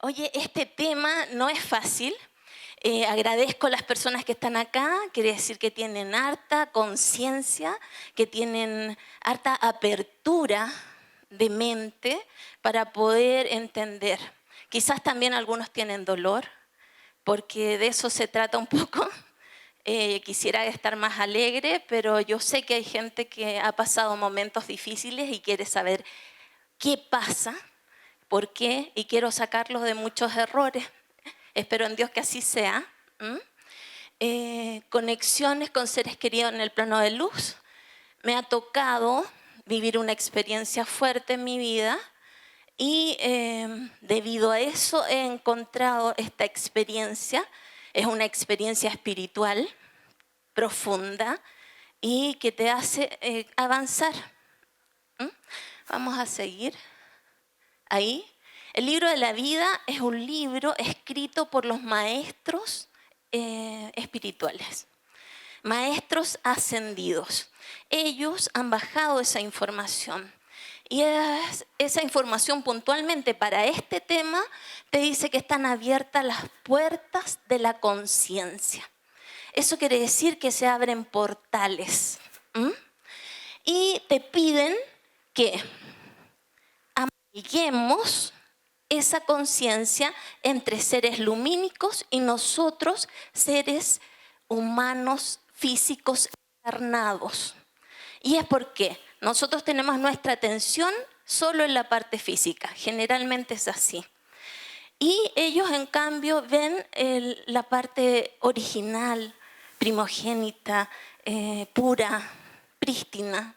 Oye, este tema no es fácil. Agradezco a las personas que están acá, quiere decir que tienen harta conciencia, que tienen harta apertura de mente para poder entender. Quizás también algunos tienen dolor, porque de eso se trata un poco. Quisiera estar más alegre, pero yo sé que hay gente que ha pasado momentos difíciles y quiere saber qué pasa, por qué, y quiero sacarlos de muchos errores. Espero en Dios que así sea. Conexiones con seres queridos en el plano de luz. Me ha tocado vivir una experiencia fuerte en mi vida y debido a eso he encontrado esta experiencia. Es una experiencia espiritual profunda y que te hace avanzar. Vamos a seguir ahí. El libro de la vida es un libro escrito por los maestros espirituales, maestros ascendidos. Ellos han bajado esa información y esa información puntualmente para este tema te dice que están abiertas las puertas de la conciencia. Eso quiere decir que se abren portales. Y te piden que amalguemos esa conciencia entre seres lumínicos y nosotros, seres humanos físicos encarnados. Y es porque nosotros tenemos nuestra atención solo en la parte física, generalmente es así. Y ellos en cambio ven la parte original, primogénita, pura, prístina.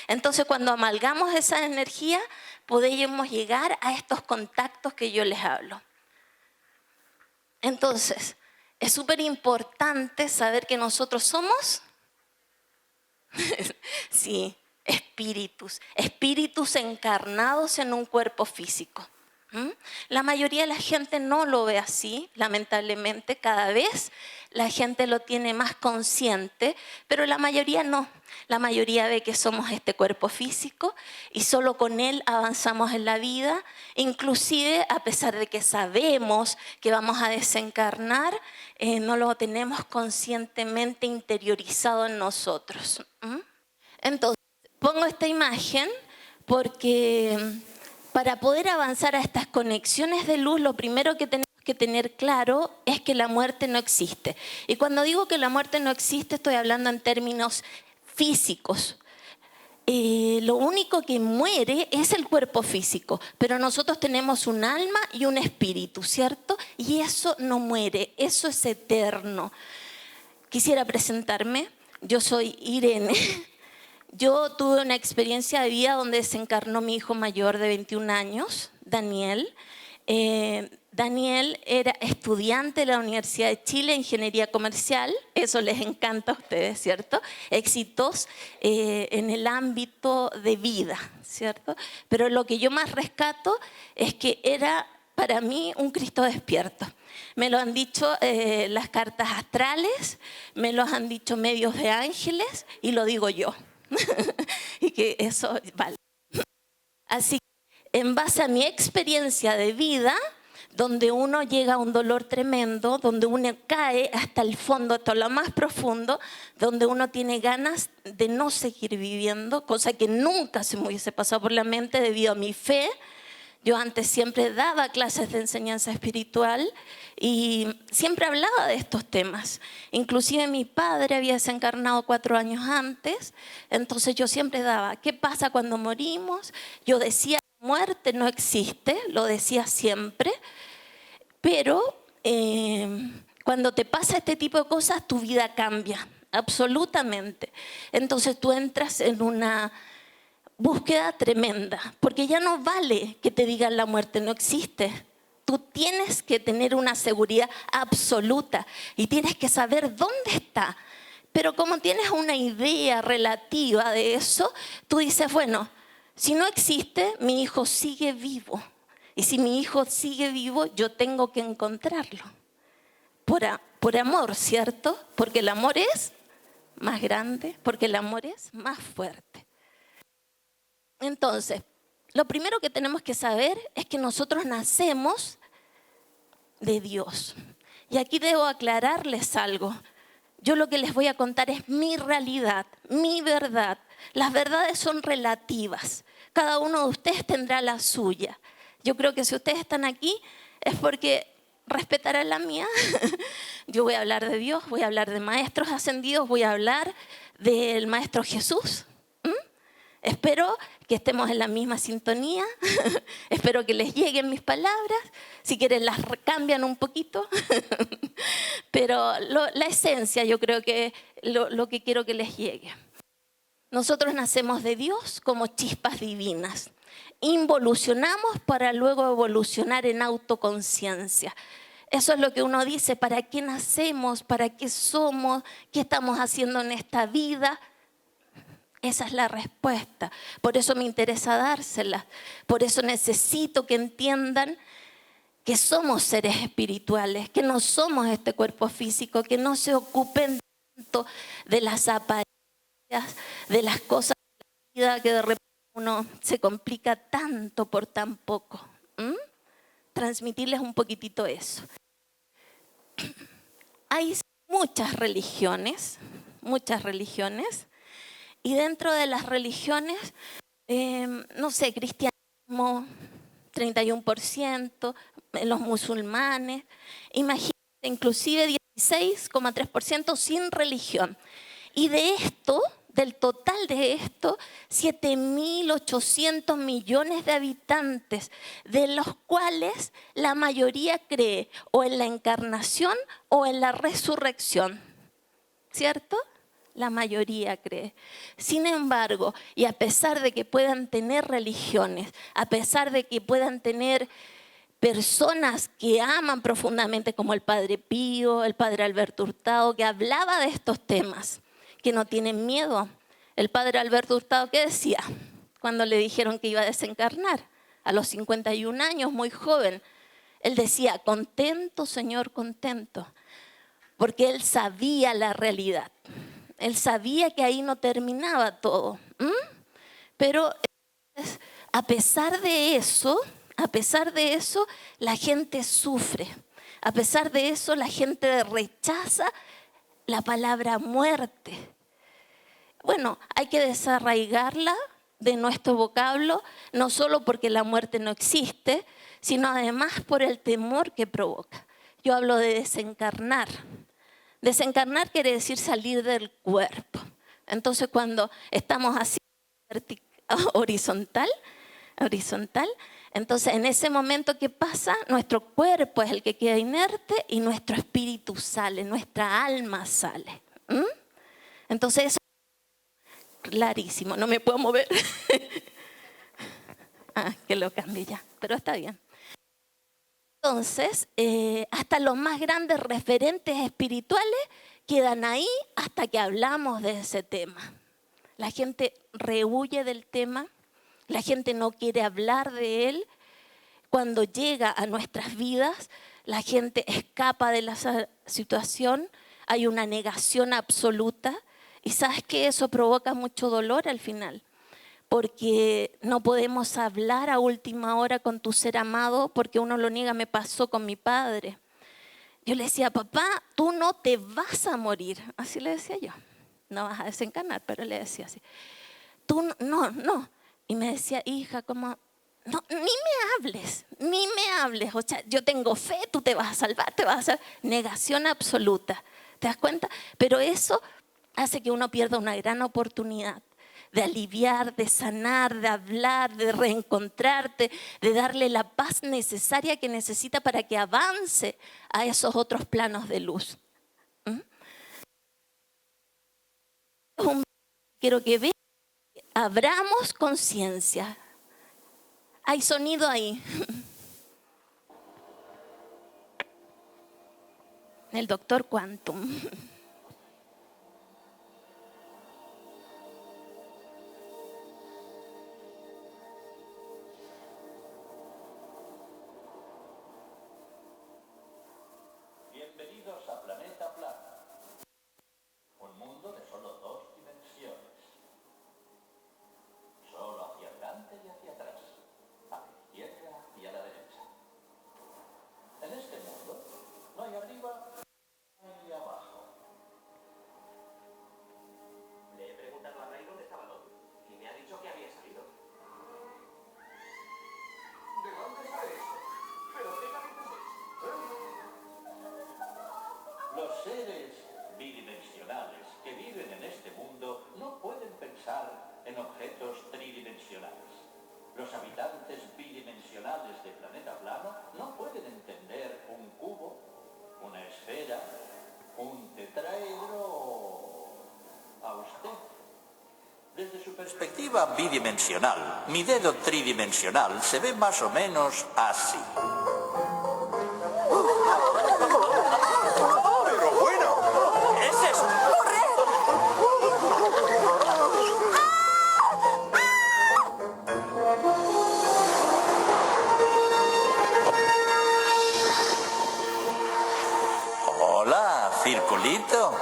Entonces cuando amalgamos esa energía podemos llegar a estos contactos que yo les hablo. Entonces es súper importante saber que nosotros somos sí, espíritus encarnados en un cuerpo físico. La mayoría de la gente no lo ve así, lamentablemente. Cada vez la gente lo tiene más consciente, pero la mayoría no. La mayoría ve que somos este cuerpo físico y solo con él avanzamos en la vida. Inclusive, a pesar de que sabemos que vamos a desencarnar, no lo tenemos conscientemente interiorizado en nosotros. Entonces, pongo esta imagen porque para poder avanzar a estas conexiones de luz, lo primero que tenemos que tener claro es que la muerte no existe. Y cuando digo que la muerte no existe, estoy hablando en términos físicos. Lo único que muere es el cuerpo físico, pero nosotros tenemos un alma y un espíritu, ¿cierto? Y eso no muere, eso es eterno. Quisiera presentarme, yo soy Irene. Yo tuve una experiencia de vida donde desencarnó mi hijo mayor de 21 años, Daniel. Daniel era estudiante de la Universidad de Chile, Ingeniería Comercial. Eso les encanta a ustedes, ¿cierto? Éxitos en el ámbito de vida, ¿cierto? Pero lo que yo más rescato es que era para mí un Cristo despierto. Me lo han dicho las cartas astrales, me lo han dicho medios de ángeles y lo digo yo. Y que eso vale. Así que en base a mi experiencia de vida, donde uno llega a un dolor tremendo, donde uno cae hasta el fondo, hasta lo más profundo, donde uno tiene ganas de no seguir viviendo, cosa que nunca se me hubiese pasado por la mente debido a mi fe. Yo antes siempre daba clases de enseñanza espiritual y siempre hablaba de estos temas. Inclusive mi padre había desencarnado 4 años antes, entonces yo siempre daba, ¿qué pasa cuando morimos? Yo decía, la muerte no existe, lo decía siempre, pero cuando te pasa este tipo de cosas, tu vida cambia, absolutamente. Entonces tú entras en una búsqueda tremenda, porque ya no vale que te digan la muerte no existe. Tú tienes que tener una seguridad absoluta y tienes que saber dónde está. Pero como tienes una idea relativa de eso, tú dices, bueno, si no existe, mi hijo sigue vivo. Y si mi hijo sigue vivo, yo tengo que encontrarlo. Por amor, ¿cierto? Porque el amor es más grande, porque el amor es más fuerte. Entonces, lo primero que tenemos que saber es que nosotros nacemos de Dios. Y aquí debo aclararles algo. Yo lo que les voy a contar es mi realidad, mi verdad. Las verdades son relativas. Cada uno de ustedes tendrá la suya. Yo creo que si ustedes están aquí es porque respetarán la mía. Yo voy a hablar de Dios, voy a hablar de maestros ascendidos, voy a hablar del Maestro Jesús. Espero que estemos en la misma sintonía. Espero que les lleguen mis palabras. Si quieren las cambian un poquito. Pero la esencia yo creo que lo que quiero que les llegue. Nosotros nacemos de Dios como chispas divinas. Involucionamos para luego evolucionar en autoconciencia. Eso es lo que uno dice, ¿para qué nacemos? ¿Para qué somos? ¿Qué estamos haciendo en esta vida? Esa es la respuesta. Por eso me interesa dársela. Por eso necesito que entiendan que somos seres espirituales, que no somos este cuerpo físico, que no se ocupen tanto de las apariencias, de las cosas de la vida, que de repente uno se complica tanto por tan poco. Transmitirles un poquitito eso. Hay muchas religiones, y dentro de las religiones, no sé, cristianismo, 31%, los musulmanes, imagínense, inclusive 16,3% sin religión. Y de esto, del total de esto, 7.800 millones de habitantes, de los cuales la mayoría cree o en la encarnación o en la resurrección, ¿cierto? La mayoría cree. Sin embargo, y a pesar de que puedan tener religiones, a pesar de que puedan tener personas que aman profundamente como el Padre Pío, el Padre Alberto Hurtado, que hablaba de estos temas, que no tienen miedo. El Padre Alberto Hurtado, ¿qué decía cuando le dijeron que iba a desencarnar? A los 51 años, muy joven. Él decía, contento, Señor, contento, porque él sabía la realidad. Él sabía que ahí no terminaba todo. Pero a pesar de eso, la gente sufre. A pesar de eso, la gente rechaza la palabra muerte. Bueno, hay que desarraigarla de nuestro vocablo, no solo porque la muerte no existe, sino además por el temor que provoca. Yo hablo de desencarnar. Desencarnar quiere decir salir del cuerpo. Entonces, cuando estamos así horizontal, entonces en ese momento que pasa, nuestro cuerpo es el que queda inerte y nuestro espíritu sale, nuestra alma sale. Entonces eso es clarísimo, no me puedo mover. Que lo cambie ya, pero está bien. Entonces, hasta los más grandes referentes espirituales quedan ahí hasta que hablamos de ese tema. La gente rehuye del tema, la gente no quiere hablar de él. Cuando llega a nuestras vidas, la gente escapa de la situación, hay una negación absoluta. Y sabes que eso provoca mucho dolor al final. Porque no podemos hablar a última hora con tu ser amado porque uno lo niega. Me pasó con mi padre. Yo le decía, papá, tú no te vas a morir. Así le decía yo. No vas a desencarnar, pero le decía así. Tú no. Y me decía, hija, ¿cómo? No, ni me hables. O sea, yo tengo fe, tú te vas a salvar, te vas a salvar. Negación absoluta. ¿Te das cuenta? Pero eso hace que uno pierda una gran oportunidad de aliviar, de sanar, de hablar, de reencontrarte, de darle la paz necesaria que necesita para que avance a esos otros planos de luz. Quiero que vean, abramos conciencia. Hay sonido ahí. El doctor Quantum. Bienvenidos a Planeta Plano, un mundo de solo dos dimensiones. Solo hacia adelante y hacia atrás, a la izquierda y a la derecha. En este mundo seres bidimensionales que viven en este mundo no pueden pensar en objetos tridimensionales. Los habitantes bidimensionales de planeta plano no pueden entender un cubo, una esfera, un tetraedro. A usted. Desde su perspectiva bidimensional, mi dedo tridimensional se ve más o menos así. ¡Pero bueno! ¡Es eso! Hola, circulito.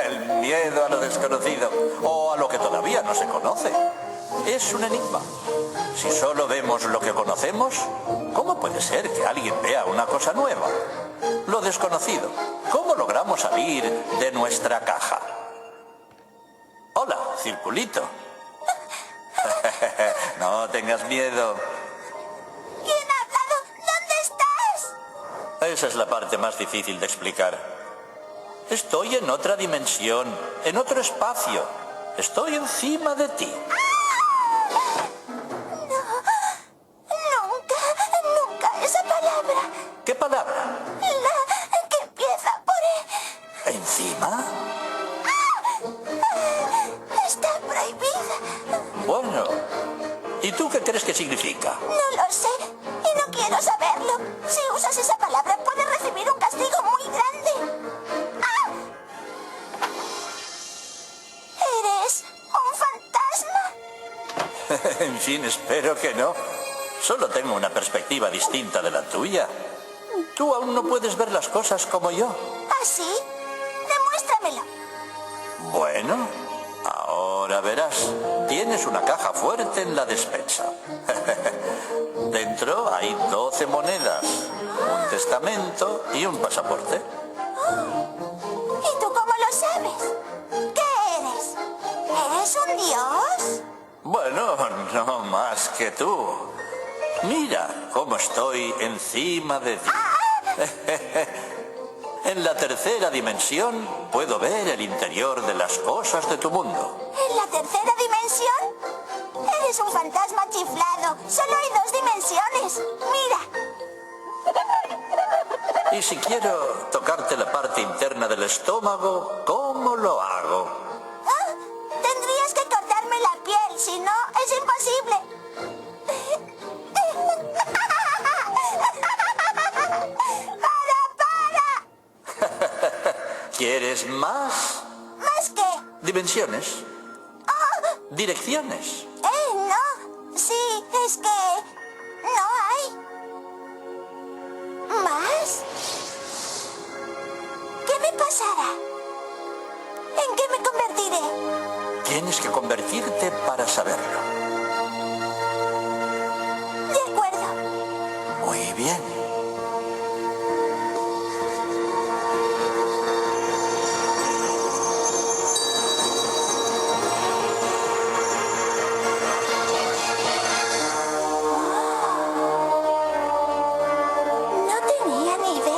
El miedo a lo desconocido, o a lo que todavía no se conoce, es un enigma. Si solo vemos lo que conocemos, ¿cómo puede ser que alguien vea una cosa nueva? Lo desconocido, ¿cómo logramos salir de nuestra caja? Hola, circulito. No tengas miedo. ¿Quién ha hablado? ¿Dónde estás? Esa es la parte más difícil de explicar. Estoy en otra dimensión, en otro espacio. Estoy encima de ti. Nunca esa palabra. ¿Qué palabra? La que empieza por ¿Encima? Está prohibida. Bueno, ¿y tú qué crees que significa? No lo sé y no quiero saberlo. Si usas esa palabra puedes recibir un castigo muy grande. ¿Eres un fantasma? En fin, espero que no. Solo tengo una perspectiva distinta de la tuya. Tú aún no puedes ver las cosas como yo. ¿Ah, sí? Demuéstramelo. Bueno, ahora verás. Tienes una caja fuerte en la despensa. Dentro hay 12 monedas, un testamento y un pasaporte. ¿Y tú cómo lo sabes? ¿Qué eres? ¿Eres un dios? Bueno, no más que tú. Mira cómo estoy encima de ti. En la tercera dimensión puedo ver el interior de las cosas de tu mundo. ¿En la tercera dimensión? Eres un fantasma chiflado. Solo hay 2 dimensiones. Mira. Y si quiero tocarte la parte interna del estómago, ¿cómo lo hago? Ah, tendrías que cortarme la piel, si no, es imposible. ¿Quieres más? ¿Más qué? Dimensiones. Direcciones. No. Sí, es que no hay. ¿Más? ¿Qué me pasará? ¿En qué me convertiré? Tienes que convertirte para saberlo. De acuerdo. Muy bien. No tenía ni idea.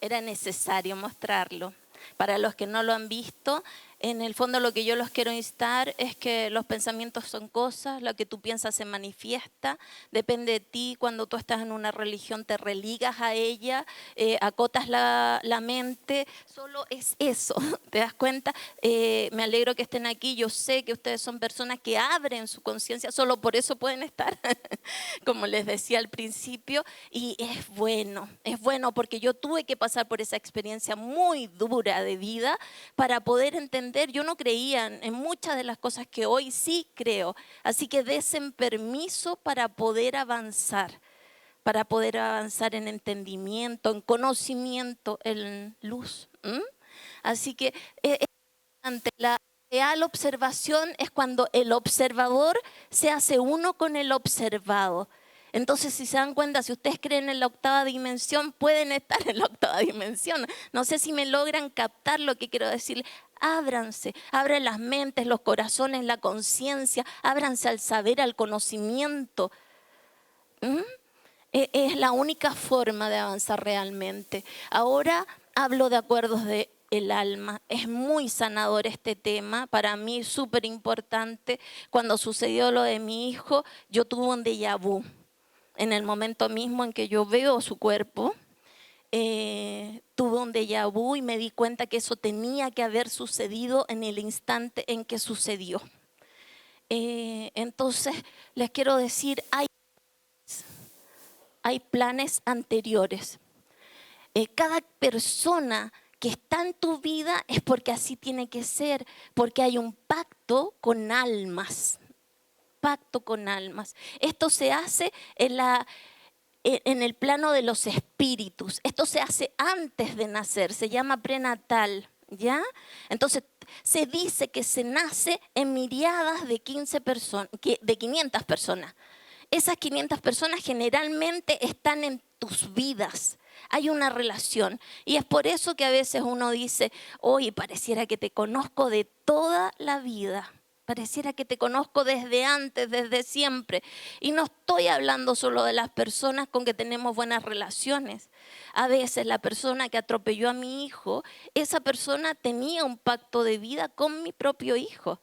Era necesario mostrarlo. Para los que no lo han visto, en el fondo lo que yo los quiero instar es que los pensamientos son cosas, lo que tú piensas se manifiesta, depende de ti. Cuando tú estás en una religión te religas a ella, acotas la mente, solo es eso, ¿te das cuenta? Me alegro que estén aquí, yo sé que ustedes son personas que abren su conciencia, solo por eso pueden estar, como les decía al principio, y es bueno porque yo tuve que pasar por esa experiencia muy dura de vida para poder entender. Yo no creía en muchas de las cosas que hoy sí creo, así que desen permiso para poder avanzar en entendimiento, en conocimiento, en luz. Así que ante la real observación es cuando el observador se hace uno con el observado. Entonces, si se dan cuenta, si ustedes creen en la octava dimensión, pueden estar en la octava dimensión. No sé si me logran captar lo que quiero decir. Ábranse, abran las mentes, los corazones, la conciencia, ábranse al saber, al conocimiento. Es la única forma de avanzar realmente. Ahora hablo de acuerdos del alma. Es muy sanador este tema, para mí súper importante. Cuando sucedió lo de mi hijo, yo tuve un déjà vu. En el momento mismo en que yo veo su cuerpo, tuve un déjà vu y me di cuenta que eso tenía que haber sucedido en el instante en que sucedió. Entonces, les quiero decir, hay planes anteriores. Cada persona que está en tu vida es porque así tiene que ser, porque hay un pacto con almas. Pacto con almas. Esto se hace en el plano de los espíritus. Esto se hace antes de nacer, se llama prenatal, ¿ya? Entonces se dice que se nace en miriadas de 500 personas. Esas 500 personas generalmente están en tus vidas. Hay una relación y es por eso que a veces uno dice, oye, pareciera que te conozco de toda la vida. Pareciera que te conozco desde antes, desde siempre. Y no estoy hablando solo de las personas con que tenemos buenas relaciones. A veces la persona que atropelló a mi hijo, esa persona tenía un pacto de vida con mi propio hijo.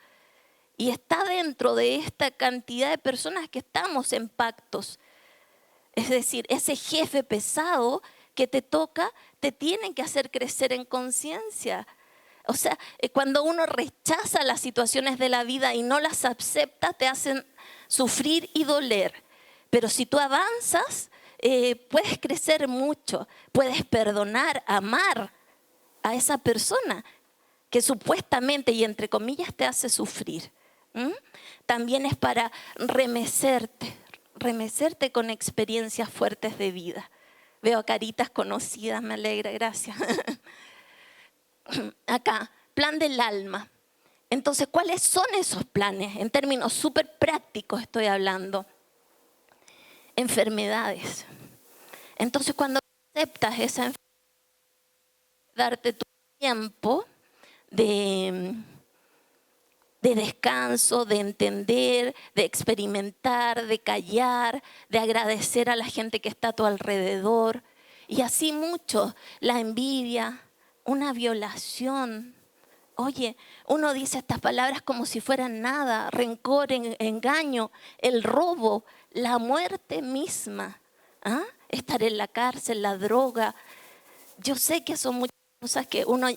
Y está dentro de esta cantidad de personas que estamos en pactos. Es decir, ese jefe pesado que te toca, te tiene que hacer crecer en conciencia. O sea, cuando uno rechaza las situaciones de la vida y no las acepta, te hacen sufrir y doler. Pero si tú avanzas, puedes crecer mucho, puedes perdonar, amar a esa persona que supuestamente y entre comillas te hace sufrir. También es para remecerte con experiencias fuertes de vida. Veo caritas conocidas, me alegra, gracias. Acá, plan del alma. Entonces, ¿cuáles son esos planes? En términos súper prácticos estoy hablando. Enfermedades. Entonces, cuando aceptas esa enfermedad, darte tu tiempo de descanso, de entender, de experimentar, de callar, de agradecer a la gente que está a tu alrededor. Y así mucho, la envidia, una violación. Oye, uno dice estas palabras como si fueran nada, rencor, engaño, el robo, la muerte misma, estar en la cárcel, la droga. Yo sé que son muchas cosas que uno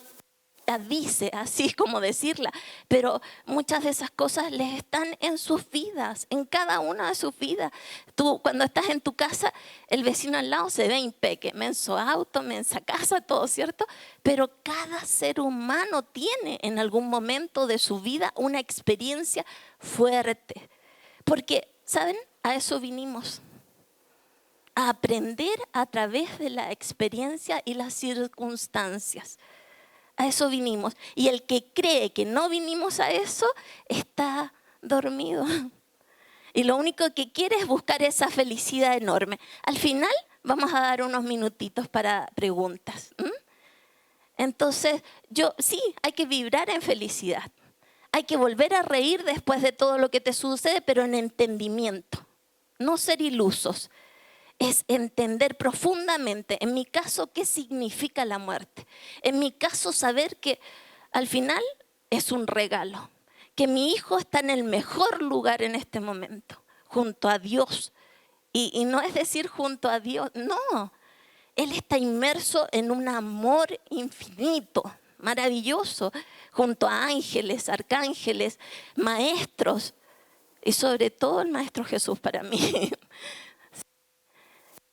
las dice así como decirla, pero muchas de esas cosas les están en sus vidas, en cada una de sus vidas. Tú cuando estás en tu casa, el vecino al lado se ve impeque, menso auto, mensa casa, todo, ¿cierto? Pero cada ser humano tiene en algún momento de su vida una experiencia fuerte. Porque, ¿saben? A eso vinimos. A aprender a través de la experiencia y las circunstancias. A eso vinimos. Y el que cree que no vinimos a eso, está dormido. Y lo único que quiere es buscar esa felicidad enorme. Al final vamos a dar unos minutitos para preguntas. Entonces, sí, hay que vibrar en felicidad. Hay que volver a reír después de todo lo que te sucede, pero en entendimiento. No ser ilusos. Es entender profundamente, en mi caso, qué significa la muerte. En mi caso, saber que al final es un regalo. Que mi hijo está en el mejor lugar en este momento, junto a Dios. Y no es decir junto a Dios, no. Él está inmerso en un amor infinito, maravilloso, junto a ángeles, arcángeles, maestros. Y sobre todo el Maestro Jesús para mí.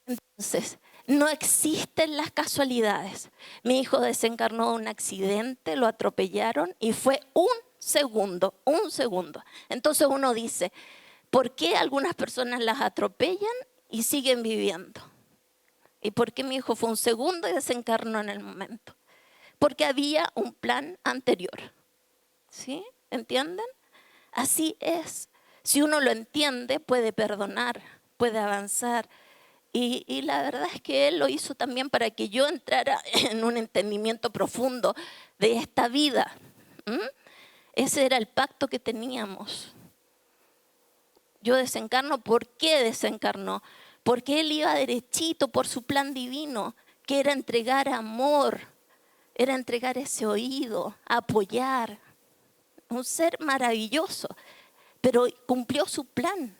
Entonces, no existen las casualidades. Mi hijo desencarnó de un accidente, lo atropellaron y fue un segundo. Entonces uno dice, ¿por qué algunas personas las atropellan y siguen viviendo? ¿Y por qué mi hijo fue un segundo y desencarnó en el momento? porque había un plan anterior. ¿Sí? ¿Entienden? Así es. Si uno lo entiende, puede perdonar, puede avanzar. Y la verdad es que Él lo hizo también para que yo entrara en un entendimiento profundo de esta vida. Ese era el pacto que teníamos. Yo desencarno, ¿por qué desencarnó? Porque Él iba derechito por su plan divino, que era entregar amor, era entregar ese oído, apoyar. Un ser maravilloso, pero cumplió su plan.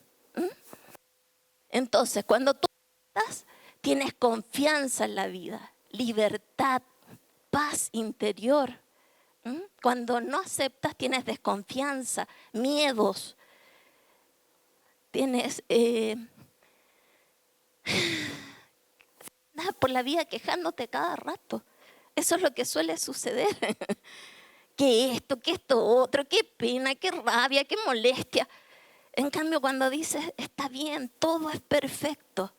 Entonces, cuando tú estás, tienes confianza en la vida, libertad, paz interior. Cuando no aceptas, tienes desconfianza, miedos. Tienes por la vida quejándote cada rato. Eso es lo que suele suceder. Que esto otro, qué pena, qué rabia, qué molestia. En cambio, cuando dices, está bien, todo es perfecto,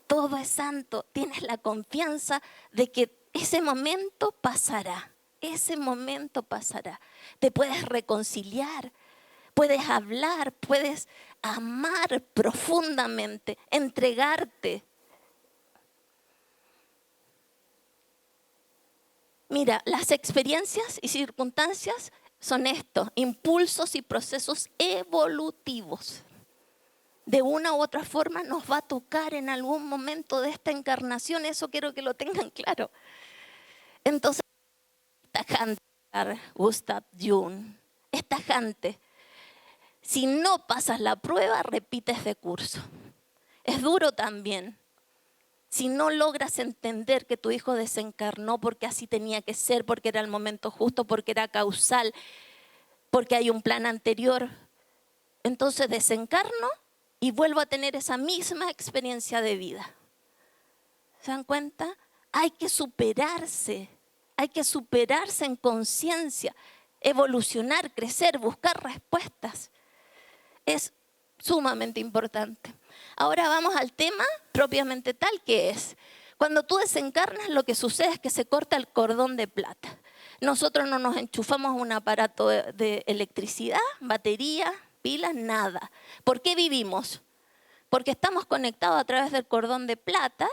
todo es santo, tienes la confianza de que ese momento pasará, ese momento pasará. Te puedes reconciliar, puedes hablar, puedes amar profundamente, entregarte. Mira, las experiencias y circunstancias son esto, impulsos y procesos evolutivos. De una u otra forma nos va a tocar en algún momento de esta encarnación, eso quiero que lo tengan claro. Entonces, es tajante, Gustav Jung, es tajante. Si no pasas la prueba, repites de curso. Es duro también. Si no logras entender que tu hijo desencarnó porque así tenía que ser, porque era el momento justo, porque era causal, porque hay un plan anterior, entonces desencarno y vuelvo a tener esa misma experiencia de vida. ¿Se dan cuenta? Hay que superarse en conciencia, evolucionar, crecer, buscar respuestas. Es sumamente importante. Ahora vamos al tema propiamente tal, que es, cuando tú desencarnas, lo que sucede es que se corta el cordón de plata. Nosotros no nos enchufamos a un aparato de electricidad, batería, pilas, nada. ¿Por qué vivimos? Porque estamos conectados a través del cordón de plata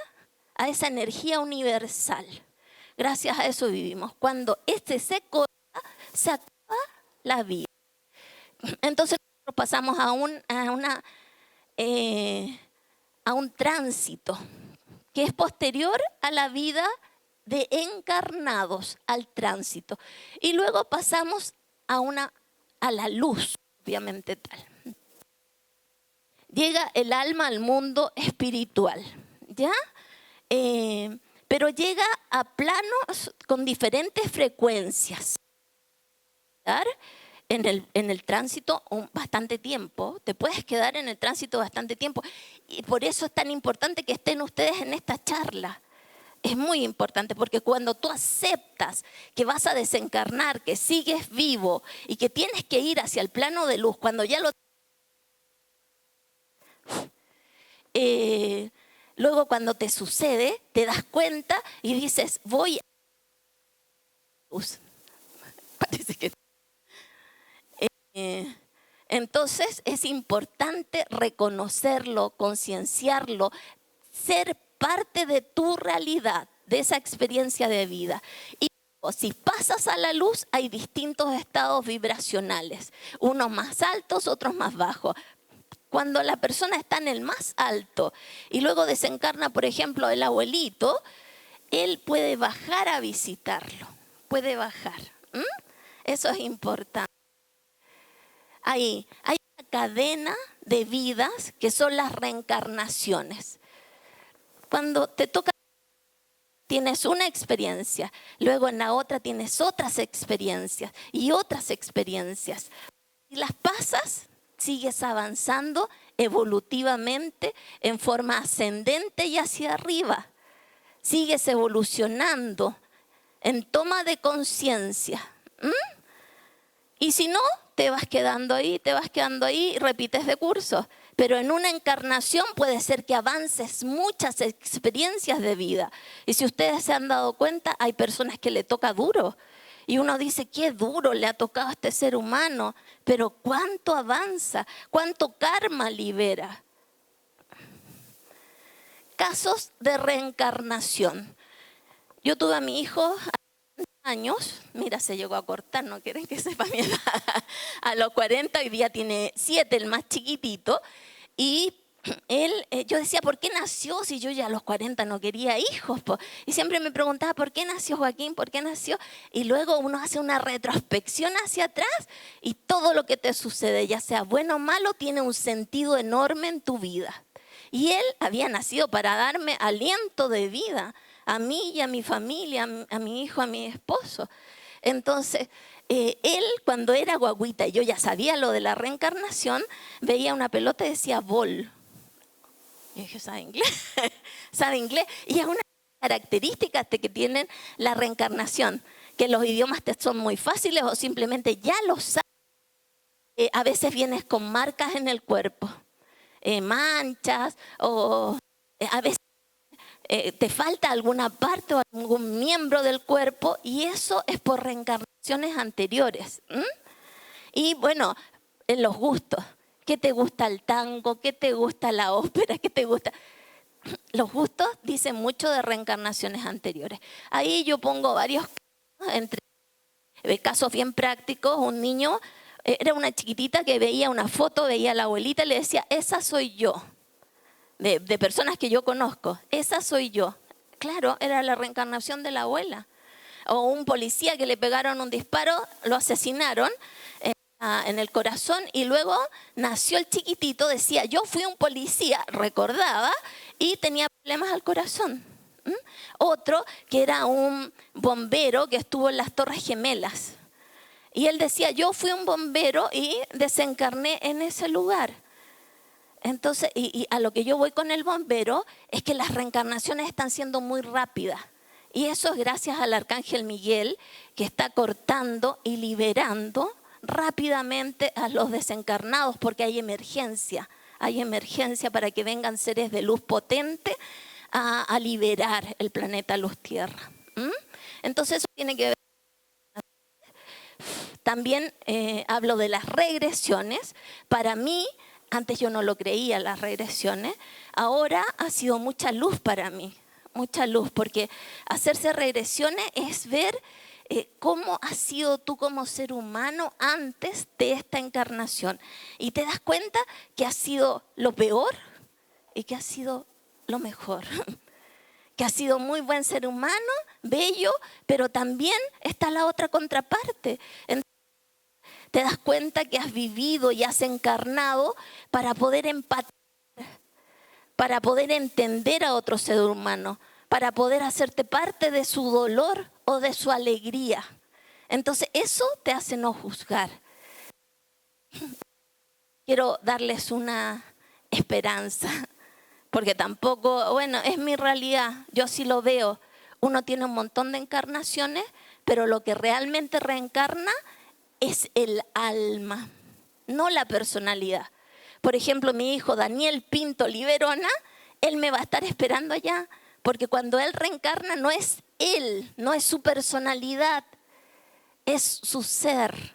a esa energía universal. Gracias a eso vivimos. Cuando este se corta, se acaba la vida. Entonces nosotros pasamos a un tránsito que es posterior a la vida de encarnados, al tránsito. Y luego pasamos a la luz, obviamente tal. Llega el alma al mundo espiritual, ¿ya? Pero llega a planos con diferentes frecuencias. En el tránsito bastante tiempo, te puedes quedar en el tránsito bastante tiempo. Y por eso es tan importante que estén ustedes en esta charla. Es muy importante porque cuando tú aceptas que vas a desencarnar, que sigues vivo y que tienes que ir hacia el plano de luz, cuando ya luego cuando te sucede, te das cuenta y dices, voy a luz. Parece que... Entonces es importante reconocerlo, concienciarlo, ser parte de tu realidad, de esa experiencia de vida. Y si pasas a la luz, hay distintos estados vibracionales, unos más altos, otros más bajos. Cuando la persona está en el más alto y luego desencarna, por ejemplo, el abuelito, él puede bajar a visitarlo, puede bajar. Eso es importante. Hay una cadena de vidas que son las reencarnaciones. Cuando te toca, tienes una experiencia, luego en la otra tienes otras experiencias y otras experiencias. Si las pasas, sigues avanzando evolutivamente en forma ascendente y hacia arriba. Sigues evolucionando en toma de conciencia. Y si no, te vas quedando ahí y repites de curso. Pero en una encarnación puede ser que avances muchas experiencias de vida. Y si ustedes se han dado cuenta, hay personas que le toca duro. Y uno dice, qué duro le ha tocado a este ser humano. Pero cuánto avanza, cuánto karma libera. Casos de reencarnación. Yo tuve a mi hijo a 40 años, mira, se llegó a cortar, no quieren que sepa mi edad. A los 40, hoy día tiene 7, el más chiquitito. Y él, yo decía, ¿por qué nació si yo ya a los 40 no quería hijos? Po? Y siempre me preguntaba, ¿por qué nació Joaquín? ¿Por qué nació? Y luego uno hace una retrospección hacia atrás y todo lo que te sucede, ya sea bueno o malo, tiene un sentido enorme en tu vida. Y él había nacido para darme aliento de vida a mí y a mi familia, a mi hijo, a mi esposo. Entonces, él cuando era guaguita y yo ya sabía lo de la reencarnación, veía una pelota y decía bol. Y dije, ¿sabe inglés? ¿Sabe inglés? Y es una característica que tienen la reencarnación, que los idiomas te son muy fáciles o simplemente ya lo sabes. A veces vienes con marcas en el cuerpo, manchas o a veces te falta alguna parte o algún miembro del cuerpo y eso es por reencarnaciones anteriores. Y bueno, en los gustos. ¿Qué te gusta el tango? ¿Qué te gusta la ópera? ¿Qué te gusta? Los gustos dicen mucho de reencarnaciones anteriores. Ahí yo pongo varios casos, entre casos bien prácticos. Un niño, era una chiquitita que veía una foto, veía a la abuelita y le decía, esa soy yo. De personas que yo conozco, esa soy yo. Claro, era la reencarnación de la abuela. O un policía que le pegaron un disparo, lo asesinaron en el corazón y luego nació el chiquitito, decía, yo fui un policía, recordaba, y tenía problemas al corazón. Otro que era un bombero que estuvo en las Torres Gemelas. Y él decía, yo fui un bombero y desencarné en ese lugar. Entonces, y a lo que yo voy con el bombero es que las reencarnaciones están siendo muy rápidas. Y eso es gracias al Arcángel Miguel, que está cortando y liberando rápidamente a los desencarnados, porque hay emergencia para que vengan seres de luz potente a liberar el planeta Luz Tierra. Entonces eso tiene que ver. También hablo de las regresiones. Para mí, antes yo no lo creía, las regresiones. Ahora ha sido mucha luz para mí, mucha luz, porque hacerse regresiones es ver cómo has sido tú como ser humano antes de esta encarnación. Y te das cuenta que has sido lo peor y que has sido lo mejor. Que has sido muy buen ser humano, bello, pero también está la otra contraparte. Te das cuenta que has vivido y has encarnado para poder empatizar, para poder entender a otro ser humano, para poder hacerte parte de su dolor o de su alegría. Entonces eso te hace no juzgar. Quiero darles una esperanza, porque tampoco, bueno, es mi realidad, yo así lo veo. Uno tiene un montón de encarnaciones, pero lo que realmente reencarna es el alma, no la personalidad. Por ejemplo, mi hijo Daniel Pinto Liberona, él me va a estar esperando allá, porque cuando él reencarna no es él, no es su personalidad, es su ser.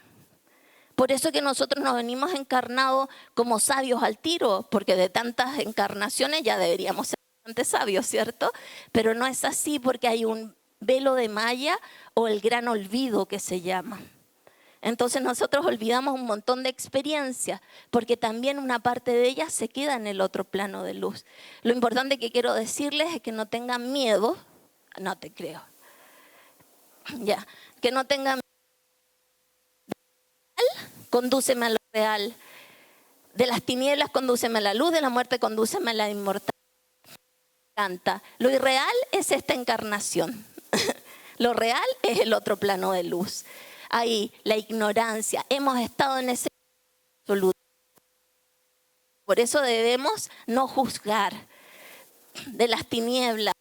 Por eso que nosotros nos venimos encarnados como sabios al tiro, porque de tantas encarnaciones ya deberíamos ser bastante sabios, ¿cierto? Pero no es así porque hay un velo de malla o el gran olvido que se llama. Entonces nosotros olvidamos un montón de experiencias porque también una parte de ellas se queda en el otro plano de luz. Lo importante que quiero decirles es que no tengan miedo, no te creo, ya, que no tengan miedo. Condúceme a lo real, de las tinieblas condúceme a la luz, de la muerte condúceme a la inmortalidad. Lo irreal es esta encarnación, lo real es el otro plano de luz. Ahí la ignorancia, hemos estado en ese absoluto. Por eso debemos no juzgar de las tinieblas.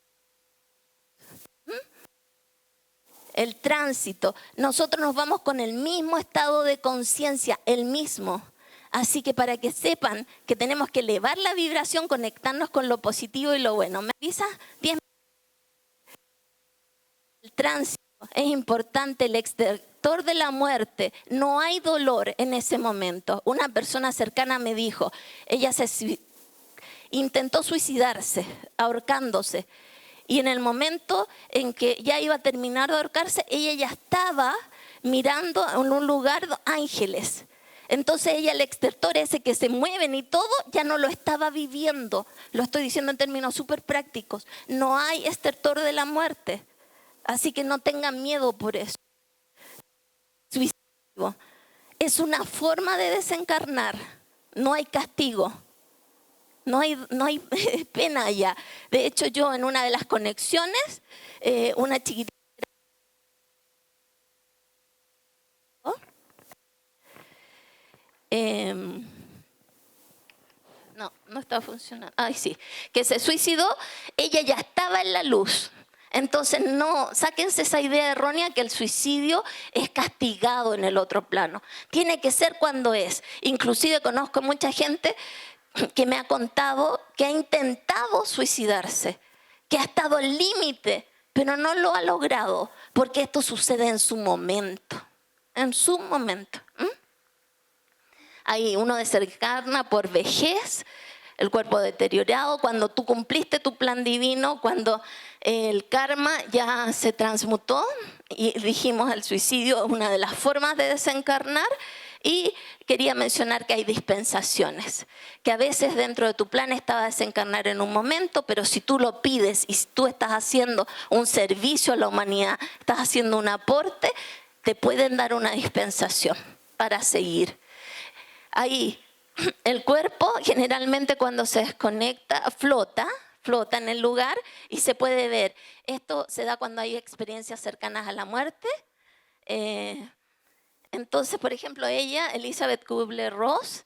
El tránsito, nosotros nos vamos con el mismo estado de conciencia, el mismo. Así que para que sepan que tenemos que elevar la vibración, conectarnos con lo positivo y lo bueno. ¿Me avisas? 10 minutos. El tránsito es importante, el extractor de la muerte. No hay dolor en ese momento. Una persona cercana me dijo, ella intentó suicidarse, ahorcándose. Y en el momento en que ya iba a terminar de ahorcarse, ella ya estaba mirando en un lugar de ángeles. Entonces ella, el extractor ese que se mueven y todo, ya no lo estaba viviendo. Lo estoy diciendo en términos súper prácticos. No hay extractor de la muerte. Así que no tengan miedo por eso. Suicidio es una forma de desencarnar. No hay castigo. No hay pena allá. De hecho, yo en una de las conexiones, una chiquitita. No está funcionando. Ay, sí. Que se suicidó, ella ya estaba en la luz. Entonces, no, sáquense esa idea errónea que el suicidio es castigado en el otro plano. Tiene que ser cuando es. Inclusive conozco mucha gente que me ha contado que ha intentado suicidarse, que ha estado al límite, pero no lo ha logrado, porque esto sucede en su momento. En su momento. Ahí uno desencarna por vejez, el cuerpo deteriorado, cuando tú cumpliste tu plan divino, cuando el karma ya se transmutó y dijimos el suicidio es una de las formas de desencarnar. Y quería mencionar que hay dispensaciones, que a veces dentro de tu plan está a desencarnar en un momento, pero si tú lo pides y si tú estás haciendo un servicio a la humanidad, estás haciendo un aporte, te pueden dar una dispensación para seguir. Ahí, el cuerpo generalmente cuando se desconecta flota en el lugar y se puede ver. Esto se da cuando hay experiencias cercanas a la muerte. Entonces, por ejemplo, ella, Elizabeth Kubler-Ross,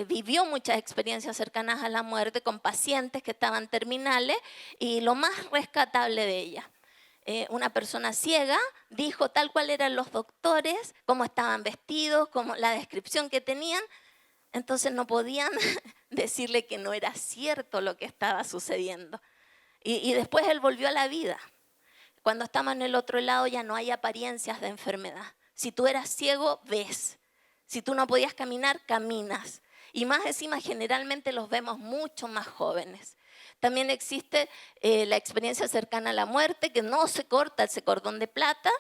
vivió muchas experiencias cercanas a la muerte con pacientes que estaban terminales y lo más rescatable de ella. Una persona ciega dijo tal cual eran los doctores, cómo estaban vestidos, cómo, la descripción que tenían. Entonces no podían decirle que no era cierto lo que estaba sucediendo. Y después él volvió a la vida. Cuando estamos en el otro lado ya no hay apariencias de enfermedad. Si tú eras ciego, ves. Si tú no podías caminar, caminas. Y más encima, generalmente los vemos mucho más jóvenes. También existe la experiencia cercana a la muerte, que no se corta ese cordón de plata.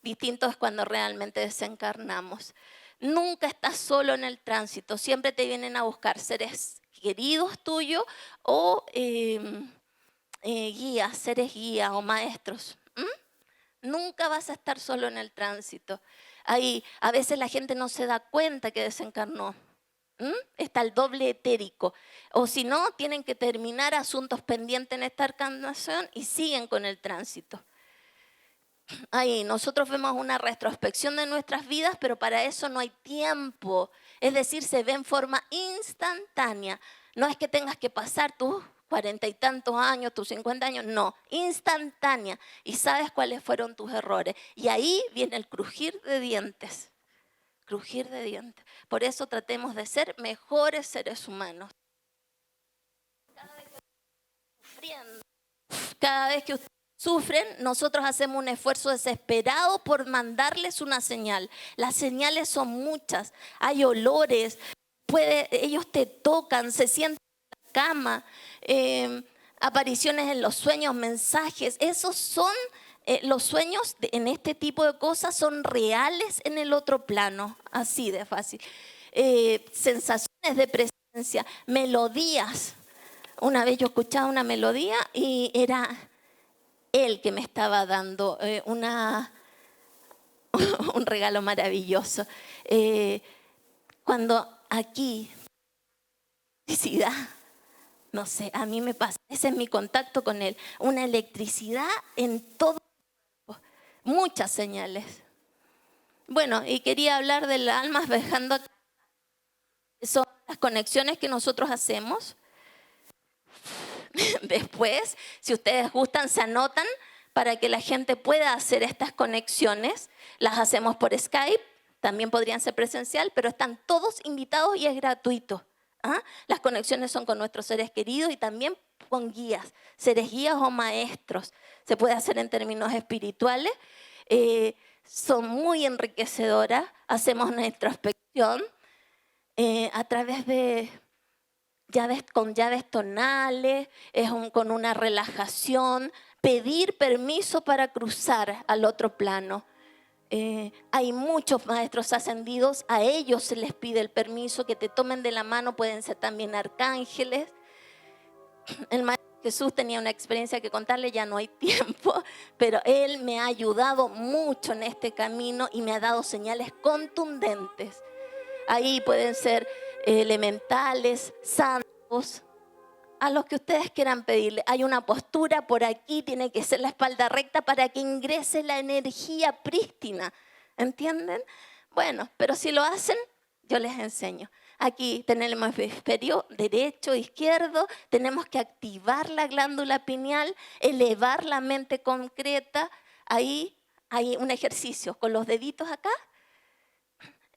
Distinto es cuando realmente desencarnamos. Nunca estás solo en el tránsito. Siempre te vienen a buscar seres queridos tuyos o guías, seres guías o maestros. Nunca vas a estar solo en el tránsito. Ahí, a veces la gente no se da cuenta que desencarnó. Está el doble etérico. O si no, tienen que terminar asuntos pendientes en esta encarnación y siguen con el tránsito. Ahí, nosotros vemos una retrospección de nuestras vidas, pero para eso no hay tiempo. Es decir, se ve en forma instantánea. No es que tengas que pasar tus 40 y tantos años, tus 50 años, no, instantánea. Y sabes cuáles fueron tus errores. Y ahí viene el crujir de dientes. Crujir de dientes. Por eso tratemos de ser mejores seres humanos. Cada vez que ustedes sufren, nosotros hacemos un esfuerzo desesperado por mandarles una señal. Las señales son muchas. Hay olores, ellos te tocan, se sientan en la cama, apariciones en los sueños, mensajes. Esos son los sueños en este tipo de cosas son reales en el otro plano, así de fácil. Sensaciones de presencia, melodías. Una vez yo escuchaba una melodía y era él que me estaba dando un regalo maravilloso. Cuando aquí, felicidad, no sé, a mí me pasa, ese es mi contacto con él, una electricidad en todo, muchas señales. Bueno, y quería hablar del alma viajando, son las conexiones que nosotros hacemos. Después, si ustedes gustan, se anotan para que la gente pueda hacer estas conexiones. Las hacemos por Skype. también podrían ser presencial, pero están todos invitados y es gratuito. ¿Ah? Las conexiones son con nuestros seres queridos y también con guías, seres guías o maestros. Se puede hacer en términos espirituales. Son muy enriquecedoras. Hacemos una introspección a través de con llaves tonales, con una relajación, pedir permiso para cruzar al otro plano. Hay muchos maestros ascendidos, a ellos se les pide el permiso, que te tomen de la mano, pueden ser también arcángeles. El maestro Jesús tenía una experiencia que contarle, ya no hay tiempo, pero él me ha ayudado mucho en este camino y me ha dado señales contundentes. Ahí pueden ser elementales, santos, a los que ustedes quieran pedirle. Hay una postura por aquí, tiene que ser la espalda recta para que ingrese la energía prístina. ¿Entienden? Bueno, pero si lo hacen, yo les enseño. Aquí tenemos el hemisferio derecho, izquierdo. Tenemos que activar la glándula pineal, elevar la mente concreta. Ahí hay un ejercicio con los deditos acá.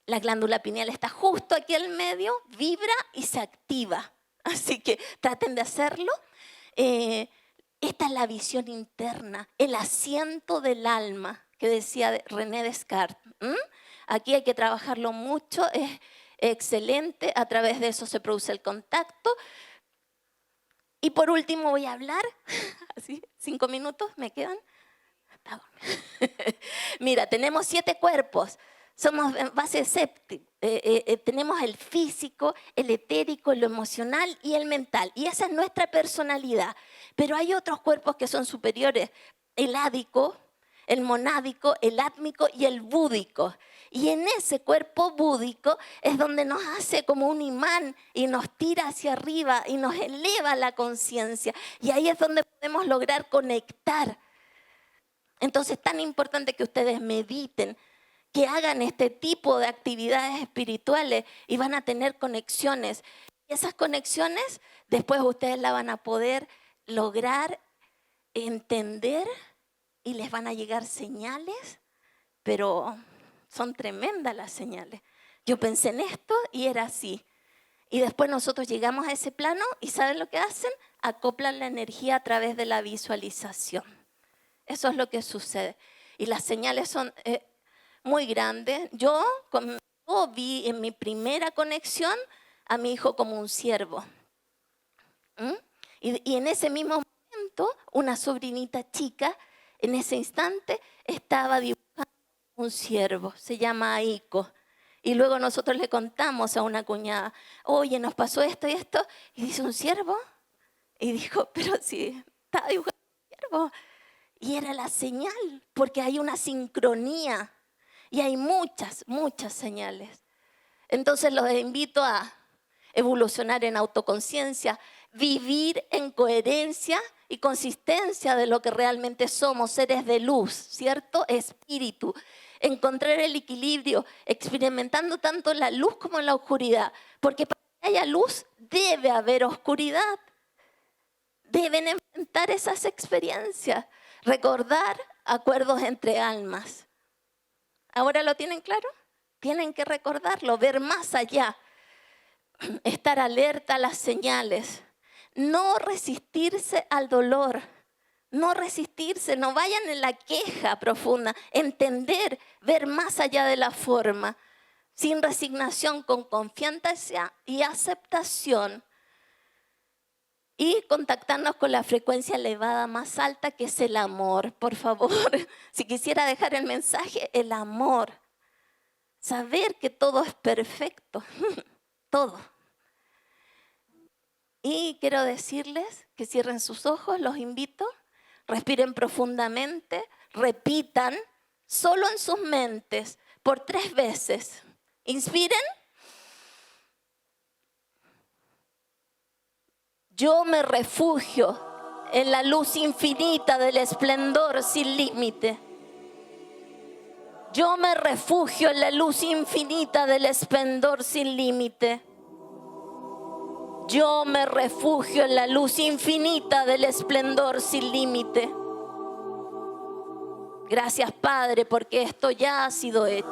La glándula pineal está justo aquí en medio, vibra y se activa. Así que traten de hacerlo. Esta es la visión interna, el asiento del alma que decía René Descartes. Aquí hay que trabajarlo mucho, es excelente, a través de eso se produce el contacto. Y por último voy a hablar, así, 5 minutos me quedan. Mira, tenemos 7 cuerpos. Somos base séptica. Tenemos el físico, el etérico, lo emocional y el mental. Y esa es nuestra personalidad. Pero hay otros cuerpos que son superiores. El ádico, el monádico, el átmico y el búdico. Y en ese cuerpo búdico es donde nos hace como un imán y nos tira hacia arriba y nos eleva la conciencia. Y ahí es donde podemos lograr conectar. Entonces es tan importante que ustedes mediten, que hagan este tipo de actividades espirituales y van a tener conexiones. Y esas conexiones después ustedes las van a poder lograr entender y les van a llegar señales, pero son tremendas las señales. Yo pensé en esto y era así. Y después nosotros llegamos a ese plano y ¿saben lo que hacen? Acoplan la energía a través de la visualización. Eso es lo que sucede. Y las señales son muy grandes. Yo vi en mi primera conexión a mi hijo como un siervo. Y en ese mismo momento, una sobrinita chica, en ese instante, estaba dibujando un siervo. Se llama Aiko. Y luego nosotros le contamos a una cuñada, oye, nos pasó esto y esto. Y dice, ¿un siervo? Y dijo, pero si estaba dibujando un siervo. Y era la señal, porque hay una sincronía. Y hay muchas, muchas señales. Entonces los invito a evolucionar en autoconciencia, vivir en coherencia y consistencia de lo que realmente somos, seres de luz, ¿cierto? Espíritu. Encontrar el equilibrio, experimentando tanto la luz como la oscuridad. Porque para que haya luz debe haber oscuridad. Deben enfrentar esas experiencias. Recordar acuerdos entre almas. ¿Ahora lo tienen claro? Tienen que recordarlo, ver más allá, estar alerta a las señales, no resistirse al dolor, no resistirse, no vayan en la queja profunda, entender, ver más allá de la forma, sin resignación, con confianza y aceptación. Y contactarnos con la frecuencia elevada más alta, que es el amor. Por favor, si quisiera dejar el mensaje, el amor. Saber que todo es perfecto, todo. Y quiero decirles que cierren sus ojos, los invito, respiren profundamente, repitan solo en sus mentes por 3 veces. Inspiren. Yo me refugio en la luz infinita del esplendor sin límite. Yo me refugio en la luz infinita del esplendor sin límite. Yo me refugio en la luz infinita del esplendor sin límite. Gracias, Padre, porque esto ya ha sido hecho.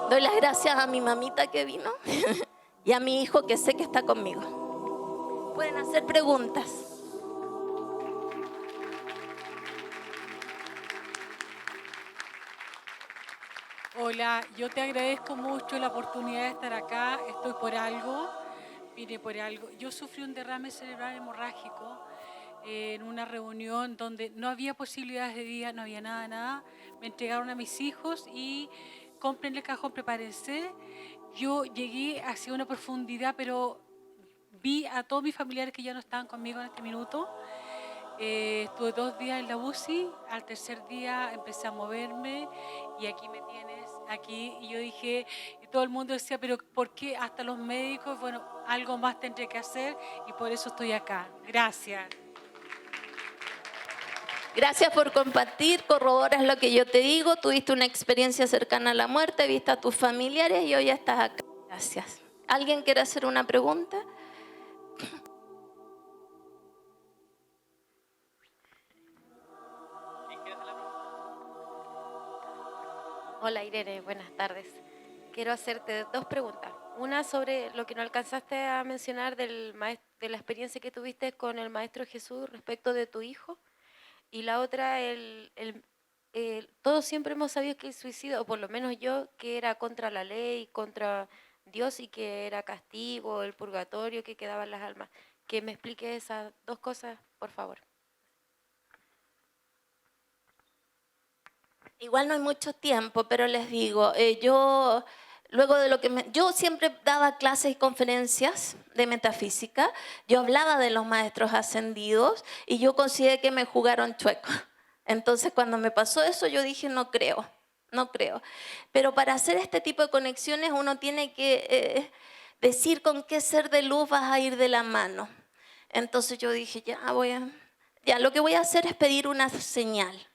Doy las gracias a mi mamita que vino y a mi hijo que sé que está conmigo. Pueden hacer preguntas. Hola, yo te agradezco mucho la oportunidad de estar acá. Estoy por algo, vine por algo. Yo sufrí un derrame cerebral hemorrágico en una reunión donde no había posibilidades de vida, no había nada. Me entregaron a mis hijos y compren el cajón, prepárense. Yo llegué hacia una profundidad, pero vi a todos mis familiares que ya no estaban conmigo en este minuto. Estuve 2 días en la UCI, al tercer día empecé a moverme y aquí me tienes, aquí. Y yo dije, y todo el mundo decía, pero ¿por qué? Hasta los médicos, bueno, algo más tendré que hacer y por eso estoy acá. Gracias. Gracias por compartir, corroboras lo que yo te digo, tuviste una experiencia cercana a la muerte, viste a tus familiares y hoy estás acá. Gracias. ¿Alguien quiere hacer una pregunta? Hola Irene, buenas tardes. Quiero hacerte 2 preguntas. Una sobre lo que no alcanzaste a mencionar de la experiencia que tuviste con el Maestro Jesús respecto de tu hijo. Y la otra, todos siempre hemos sabido que el suicidio, o por lo menos yo, que era contra la ley, contra Dios y que era castigo, el purgatorio, que quedaban las almas. Que me explique esas 2 cosas, por favor. Igual no hay mucho tiempo, pero les digo, luego de lo que yo siempre daba clases y conferencias de metafísica, yo hablaba de los maestros ascendidos y yo consideré que me jugaron chueco. Entonces cuando me pasó eso yo dije no creo. Pero para hacer este tipo de conexiones uno tiene que decir con qué ser de luz vas a ir de la mano. Entonces yo dije ya lo que voy a hacer es pedir una señal.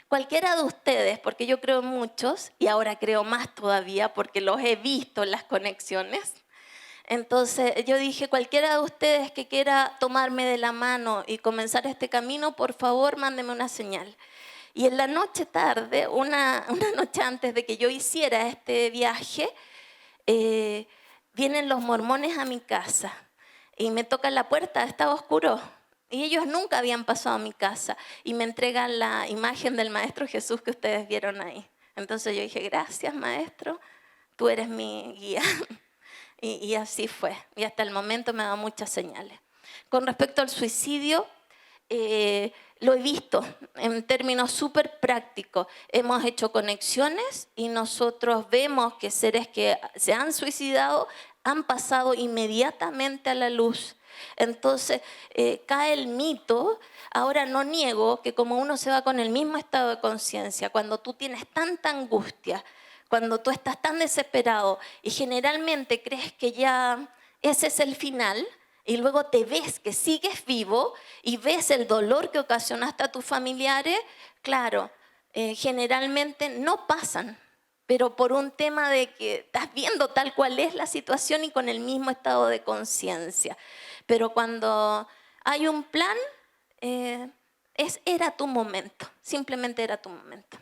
Cualquiera de ustedes, porque yo creo en muchos y ahora creo más todavía porque los he visto en las conexiones. Entonces yo dije, cualquiera de ustedes que quiera tomarme de la mano y comenzar este camino, por favor, mándeme una señal. Y en la noche tarde, una noche antes de que yo hiciera este viaje, vienen los mormones a mi casa y me tocan la puerta, estaba oscuro. Y ellos nunca habían pasado a mi casa y me entregan la imagen del Maestro Jesús que ustedes vieron ahí. Entonces yo dije, gracias Maestro, tú eres mi guía. Y así fue. Y hasta el momento me ha dado muchas señales. Con respecto al suicidio, lo he visto en términos súper prácticos. Hemos hecho conexiones y nosotros vemos que seres que se han suicidado han pasado inmediatamente a la luz. Entonces cae el mito. Ahora no niego que como uno se va con el mismo estado de conciencia, cuando tú tienes tanta angustia, cuando tú estás tan desesperado y generalmente crees que ya ese es el final y luego te ves que sigues vivo y ves el dolor que ocasionaste a tus familiares, claro, generalmente no pasan. Pero por un tema de que estás viendo tal cual es la situación y con el mismo estado de conciencia. Pero cuando hay un plan, era tu momento, simplemente era tu momento.